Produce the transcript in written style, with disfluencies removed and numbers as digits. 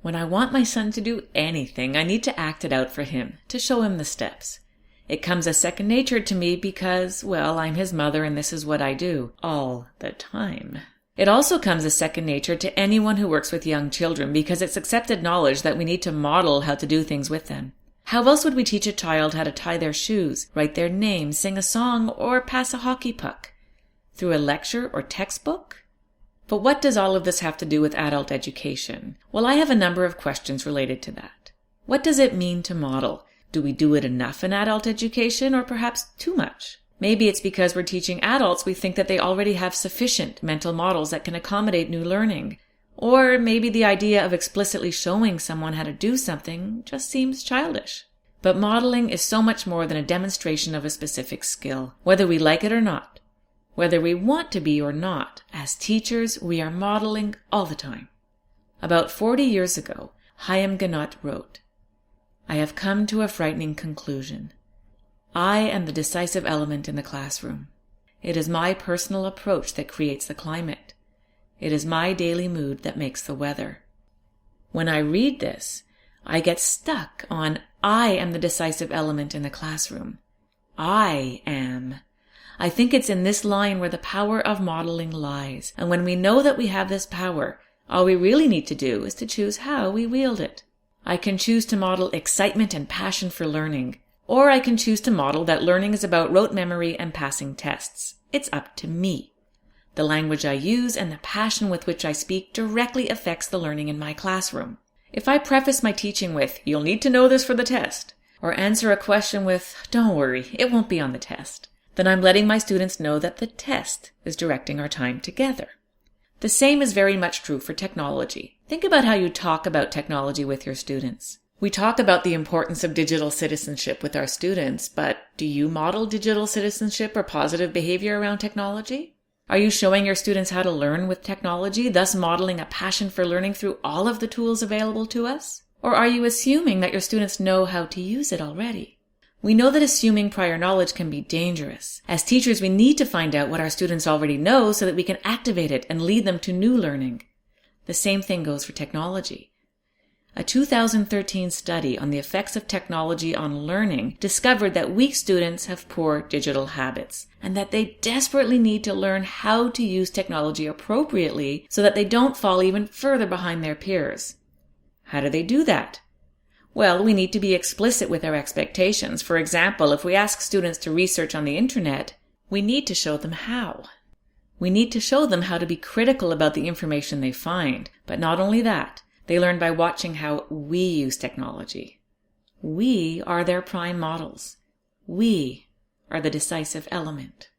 When I want my son to do anything, I need to act it out for him, to show him the steps. It comes as second nature to me because, well, I'm his mother and this is what I do, all the time. It also comes as second nature to anyone who works with young children because it's accepted knowledge that we need to model how to do things with them. How else would we teach a child how to tie their shoes, write their name, sing a song, or pass a hockey puck? Through a lecture or textbook? But what does all of this have to do with adult education? Well, I have a number of questions related to that. What does it mean to model? Do we do it enough in adult education, or perhaps too much? Maybe it's because we're teaching adults we think that they already have sufficient mental models that can accommodate new learning. Or maybe the idea of explicitly showing someone how to do something just seems childish. But modeling is so much more than a demonstration of a specific skill, whether we like it or not. Whether we want to be or not, as teachers, we are modeling all the time. About 40 years ago, Chaim Ganot wrote, "I have come to a frightening conclusion. I am the decisive element in the classroom. It is my personal approach that creates the climate. It is my daily mood that makes the weather." When I read this, I get stuck on I am the decisive element in the classroom. I am. I think it's in this line where the power of modeling lies, and when we know that we have this power, all we really need to do is to choose how we wield it. I can choose to model excitement and passion for learning, or I can choose to model that learning is about rote memory and passing tests. It's up to me. The language I use and the passion with which I speak directly affects the learning in my classroom. If I preface my teaching with, "You'll need to know this for the test," or answer a question with, "Don't worry, it won't be on the test," then I'm letting my students know that the test is directing our time together. The same is very much true for technology. Think about how you talk about technology with your students. We talk about the importance of digital citizenship with our students, but do you model digital citizenship or positive behavior around technology? Are you showing your students how to learn with technology, thus modeling a passion for learning through all of the tools available to us? Or are you assuming that your students know how to use it already? We know that assuming prior knowledge can be dangerous. As teachers, we need to find out what our students already know so that we can activate it and lead them to new learning. The same thing goes for technology. A 2013 study on the effects of technology on learning discovered that weak students have poor digital habits, and that they desperately need to learn how to use technology appropriately so that they don't fall even further behind their peers. How do they do that? Well, we need to be explicit with our expectations. For example, if we ask students to research on the internet, we need to show them how. We need to show them how to be critical about the information they find. But not only that, they learn by watching how we use technology. We are their prime models. We are the decisive element.